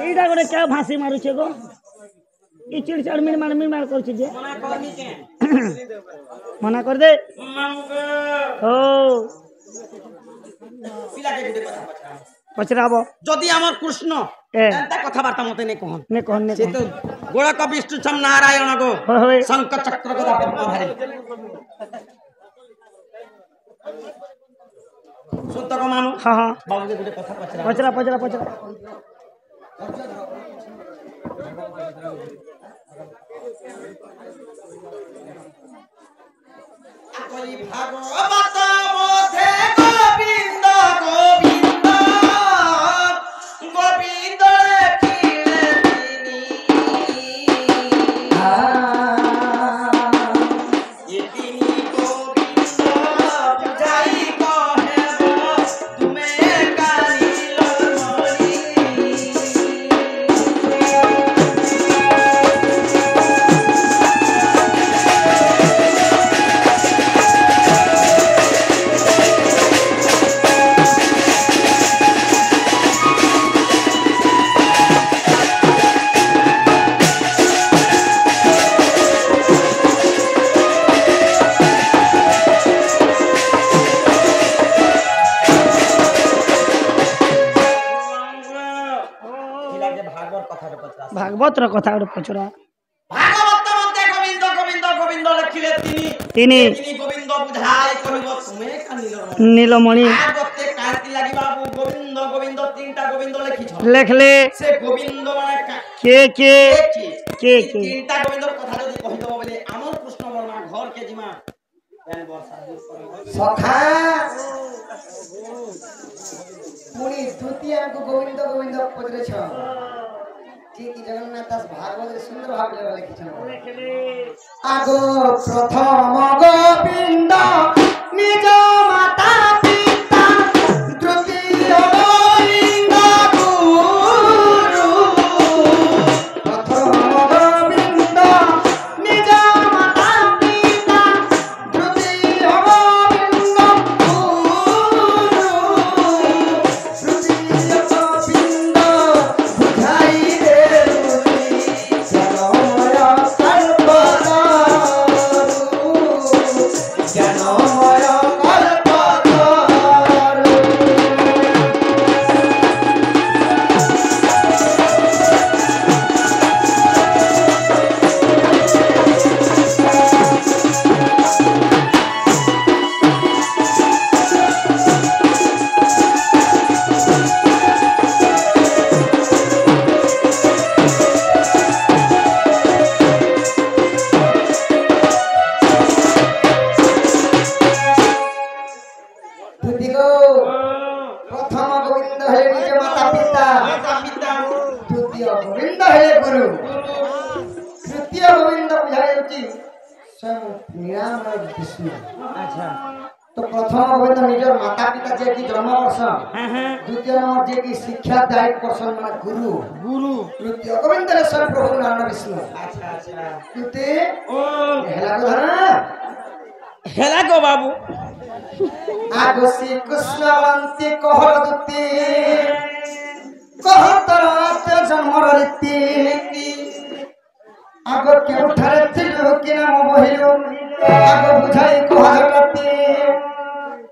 ଏଇଟା ଗୋଟେ क्या ଭାଷି ମାରୁଛେ ଗो ଇ ଚିଡ଼ ଚାଡ଼ ମିମାର କରୁଛି ଯେ ମନା କରିଦେ ପଚରାବ যদি আমার কৃষ্ণ এন্তা কথাবার্তা মতে নে কহন সে তো গোড়ক বিষ্ণু ছম নারায়ণ গো শঙ্খ চক্র গদা পদ্মধারী শুদ্ধ গো মামু হ্যাঁ হ্যাঁ বাবুকে গুটে কথা পচরা পচরা আকলি ভাগবত মধ্যে গোবিন্দ গোবিন্দ গোবিন্দ লেখিলে তিনি তিনি গোবিন্দ বুঝাই কহেব তুমে কালিল মরি ଭାଗବତର କଥା ଗୋଟେ ପଚରା ভাগবত মধ্যে গোবিন্দ গোবিন্দ গোবিন্দ লেখিলে তিনি গোবিন্দ বুঝাই করিব তুমি কালিল নীলমণি ভাগবতে কান্তি লাগি বাবু গোবিন্দ গোবিন্দ তিনটা গোবিন্দ লেখিছ লেখলে সে গোবিন্দ মানে কে তিনটা গোবিন্দর কথা যদি কহি দেব বলে আমার কৃষ্ণ বর্মা ঘর কে জিমা এন বর্ষা সখা পুনি দ্বিতীয়ଙ୍କୁ গোবিন্দ গোবিন্দ পদরেছ কি জগন্নাথ দাস ভাগবতের সুন্দর ভাবে লিখেছেন আগো প্রথম গোবিন্দ নিজ মাতা পিতা তৃতীয় গোবিন্দ গুরু প্রথম গোবিন্দ নিজ মাতা পিতা তৃতীয় গোবিন্দ গুরু তৃতীয় গোবিন্দ বুঝাই तो प्रथम गोविंद निजर माता पिता जे की जन्म करसन द्वितीय नंबर जे की शिक्षा दायित्व करसन माने गुरु तृतीय गोविंद रे सब प्रभु नारायण विष्णु तृतीय हेला को धर हेला गो बाबू आगो श्री कृष्णवंती कहर दुती कहतर जन्मर रीति आगो केउठारे थिलु कि नाम बहिलु आगो बुझाई कहरती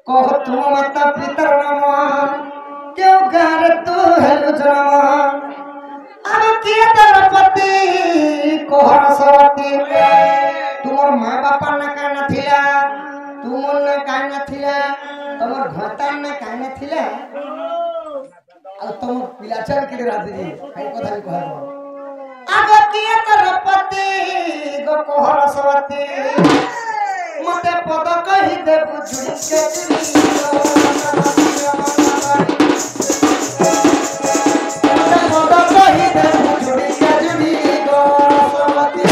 कह तुम माता पितर नाम केउ गारे तू हेलु जन्म आगो किए तर पति कहर सवती तुमर मां बापा ना का नथिला तुमर ना का नथिला तुमर घता ना का नथिला आ तुम पिलाचर के राजी जी कई कथा भी कहबो आगो किए तर पति गो कहर सवती मते पद कहि दे बुझुड़ी के पद कहि दे बुझुड़ी के जुड़ी गो सवती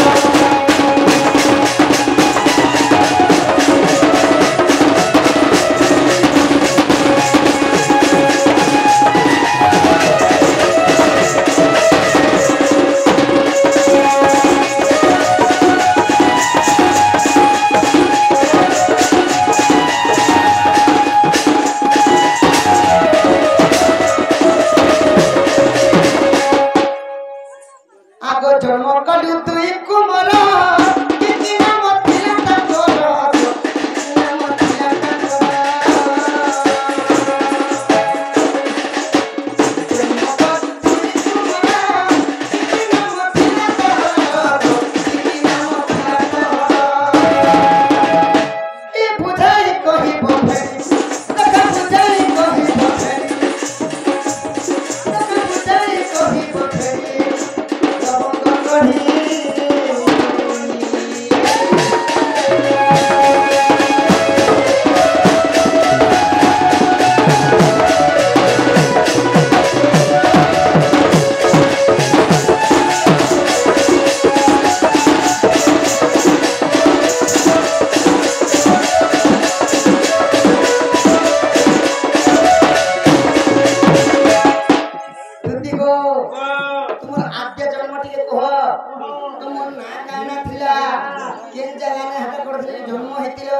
জাগানে হাতে করছিলি জন্ম হইছিল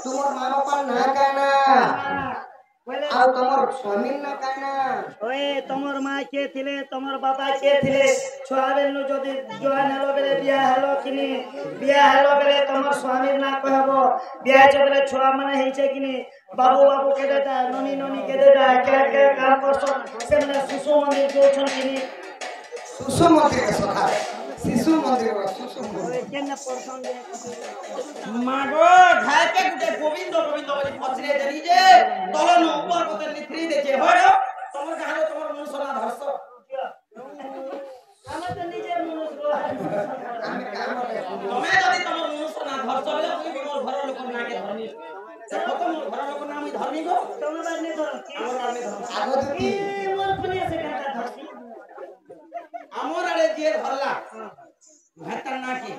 তোমার মা বাবার না কানা আর তোমার স্বামীর না কানা ওই তোমার মা কে থিলে তোমার বাবা কে থিলে ছুয়া বেলু যদি জোয়ান হলো বেলে বিয়া হলো কিনি বিয়া হলো বেলে তোমার স্বামীর না কহব বিয়া চলে ছুয়া মানে হইছে কিনি বাবু বাবু কে দেতা ননি ননি কে দেতা কে কে কাম করছ সেমনে শিশু মন্দির যোছন কিনি শিশু মন্দির সখা শিশু মন্দির শিশু মন্দির কেনে পড়ছন যে মাগো ঘাইকে গুটে গোবিন্দ গোবিন্দ বলি পছরে দেলি যে তলন উপর কতে নিত্রি দেছে হয় তোমার গালে তোমার মনসনা ধরছ আমার তো নিজের মনস আমি কাম তুমি যদি তোমার মনসনা ধরছ বলে তুমি মোর ঘর লোক নাকে ধরনি দেখো তো মোর ঘর লোক না আমি ধরনি গো তোমার বাড়ি ধর আমার আমি ধর আগতি মোর ফুলি আছে কাটা ধরছি আমার আরে দিয়ে ধরলা ভাতার নাকি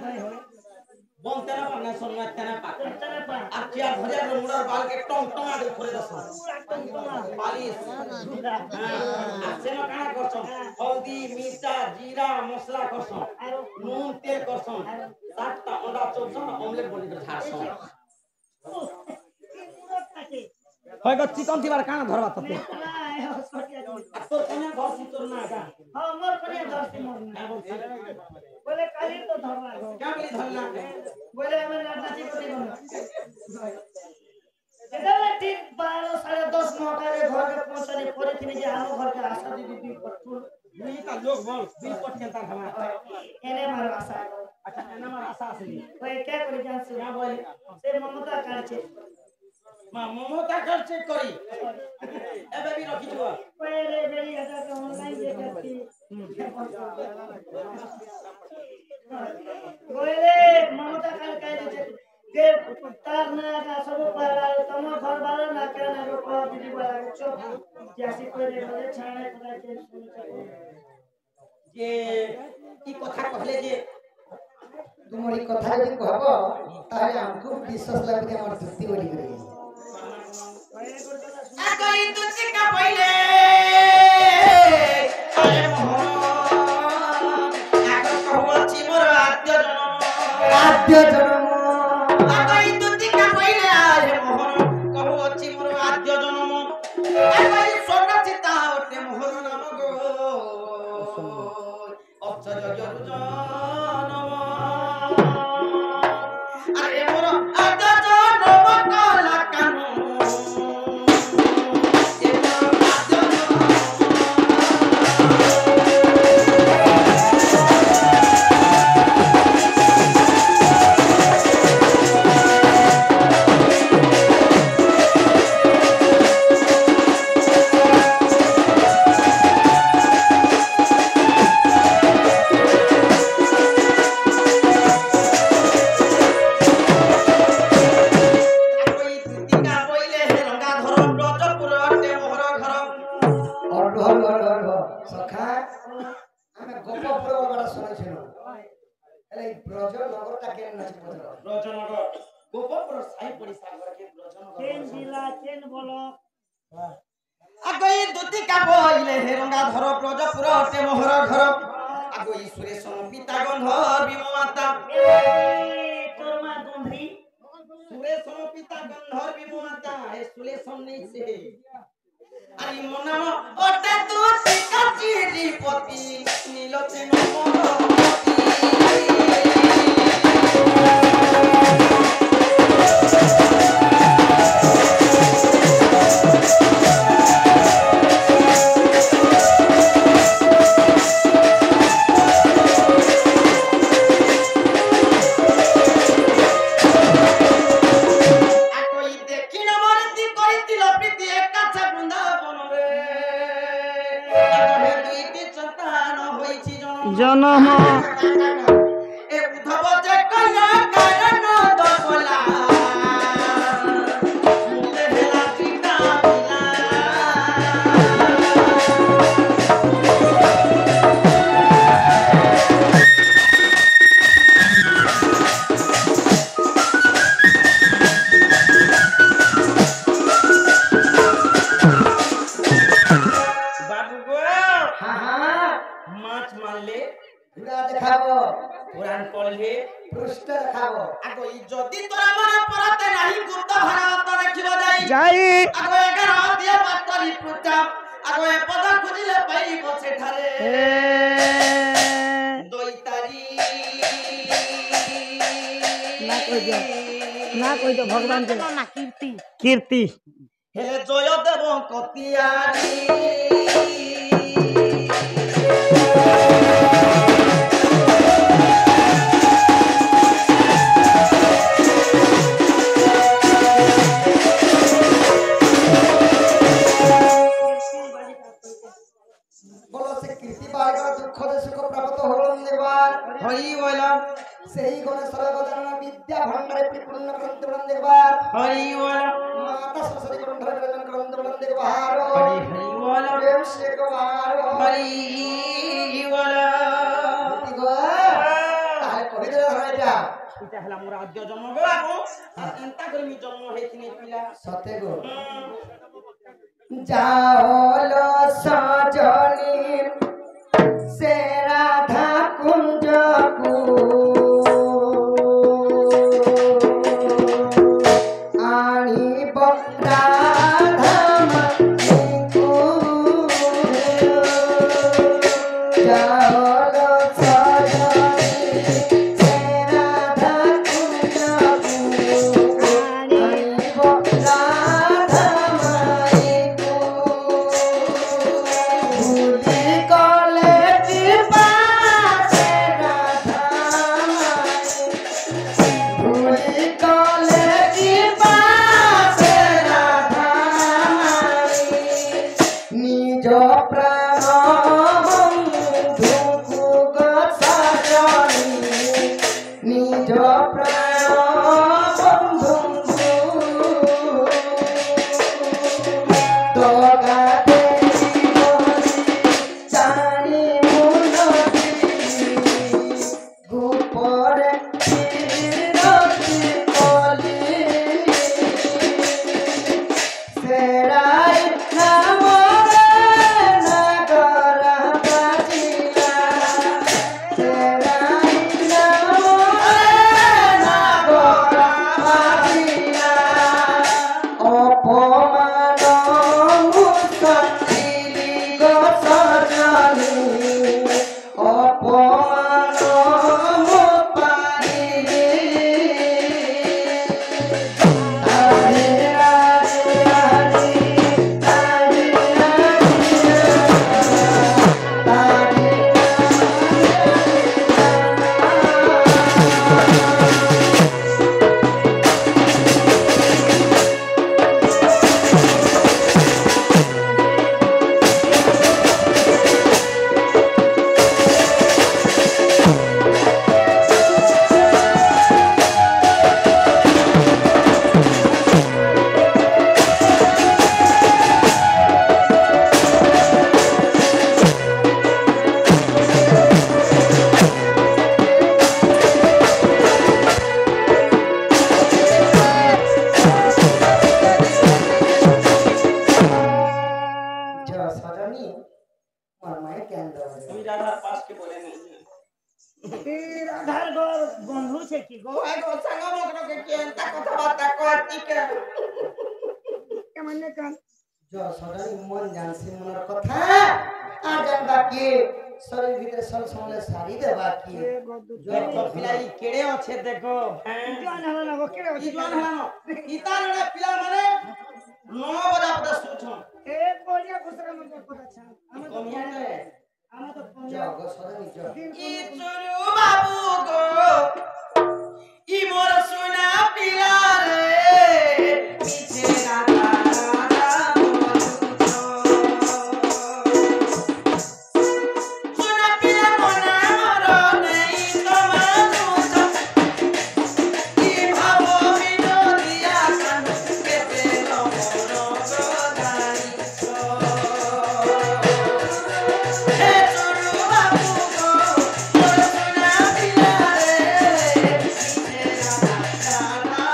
বলতে না পারে শোনাতে না পারে তারা পা আর কি আর ভরে মুড়ার বালকে টং টং আগে ধরে দাও পালিশ আছে না কানা করছ হলদি মির্চা জিরা মশলা করছ নুন তেল করছ সাতটা অন্ডা চলছ অমলেট বলি করে ছাড়ছ হয় গো চিকন দিবার কানা ধরবা ততে তোর কোনে বসি তোর না গা মোর করে ধরছি মোর না বলে কালি তো ধরবা গো কেমন ধরলা বলে আমি নাচি করি গো এটা ঠিক 12 10:30 নটারে ঘরে পৌঁছালে পরে তিনি যে আলো ঘরকে আশা দিদি পটুল দুই তা লোক বল বিল পট কেনতা খানা এনে মার আশা আচ্ছা এনা আমার আশা আছে ওই কে করে জানছ না বলে সে মমতা কাছে মা মমতা খরচে করি এবে বি রখি দিবা ওই রে বেরি হাজার অনলাইন দেখাচ্ছি বলে মমতা কাল কাই দিছে যে তার না সব পারা তোমার ঘর ভালো না কেন রোক দিদি বলা চো জাসি করে বলে ছাড়ে কোথায় যে শুনছে যে কি কথা কইলে যে তোমার এই কথা যদি কহব তাহলে আমাকে বিশ্বাস লাগবে আমার যুক্তি বলি করে আগই তুচিকা পইলে আরে মোহন আগো কহছি মোর আদ্য জন্ম আগই তুচিকা পইলে আরে মোহন কহছি মোর আদ্য জন্ম আগই সোনা চিতা ওতে মোহন নাম গো অচ্ছজ জন্ম আরে মোর আদ্য জন্ম কলা কানু সখা আমি গোপপুর বড় শুনেছিল এই ব্রজনগরটা কেন নাচি বল ব্রজনগর গোপপুর সাই পড়িসা ঘরকে ব্রজনগর কেন জিলা কেন বলো আগই দুতিকা বইলে হেরঙ্গা ধর ব্রজপুর হতে মোহর ঘর আগই সুরেশ পিতা গন্ধর বিমাতা তোর মা গন্ধি সুরেশ পিতা গন্ধর বিমাতা এ সুরেশ নেইছে আরি মনাম ওটা তো চিকাচিরি পতি নীলতে নমরপতি জনম এ উদ্ধব যে কয়া কারণ দবলা মুতে হেলা চিতা বিলা বাবু গো হ্যাঁ হ্যাঁ মাছ মারলে ঘুরা দেখাবো ওই যদি তোরা মনে পড়তে নাহি গুপ্ত ভারত রাখিব যাই আগে 11 দিয়ে পাতরি পুটা আগে পদ খুঁজিলে পাইব সেঠারে দইতারি না কই তো ভগবান না কীর্তি কীর্তি হেলে জয় দেব কতিয়ারি বলো সে কীর্তি বাড়িবার দুঃখ সুখ প্রাপ্ত হরণ দেবার হরি বলা সেই গণেশ্বর গজানন বিদ্যা ভান্ডারে পরিপূর্ণ গ্রন্থ দেবার হরি বলা মাতা সরস্বতী গ্রন্থ গ্রন্থ দেবার হরি হরি বলা প্রেম সে কুমার হরি বলা তাহলে কবিতা ধরে যা এটা হলা মোর আদ্য জন্ম গো বাবু চিন্তা করে মি জন্ম হেতিনি পিলা সতে গো যাওলো সজনী সে রাধা কুঞ্জকু আনিব রাধা মানিকু যাওলো সজনী সে রাধা কুঞ্জকু আনিব রাধা মানিকু ভুলি কলে কৃপা সে রাধা মানিকু ভুলি কলে কৃপা সে রাধা মানিকু নিজ প্রাণ বন্ধুকু গসাজনী নিজ প্রাণ বন্ধুকু তোগাতে জীবনী জানি মুনতি গোপরে চিরতি কলি সেরাই নামরে নগরা বাজিলা সেরাই নামরে নগরা বাজিলা অপমান মুসকিলি গসজনী অপমান মুপারিলি আরে আরে আরে আরে আরে যা সজনী আমার মায়ের জ্ঞান দেওয়া তুমি রাধার পাশকে বলে নি রাধার গো বন্ধু সে কি গো ওই গো সাঙ্গ মগরকে কেনতা কথাবার্তা করতি কে কেমন কান যা সজনী মন জানছি মনের কথা আর জানবা কি শরীর ভিতরে সব সমলে সারি দেবা কি দেখো পিলাই কেড়ে আছে দেখো হ্যাঁ জোয়ান হলো না গো কেড়ে ই জোয়ান হলানো ইতারে পিলা মানে 9 বজা পদা সুছন এ কোরিয়া খুসরা মধ্যে কথা ছা আমার তো কমিয়া নে আমার তো যা গো সজনী যা ই চুরু বাবু গো ই মোর সোনা পিলা রে পিছে রাধা সোনা পিলা মনা মোর নেই তোমার কি ভাবো বিনোদিয়া কান কেতে নমর গদারি হে চুরু বাবু গো মোর সোনা পিলা রে পিছে রাধা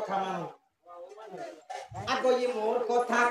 কথা মান আগ ইয়ে মোর কথা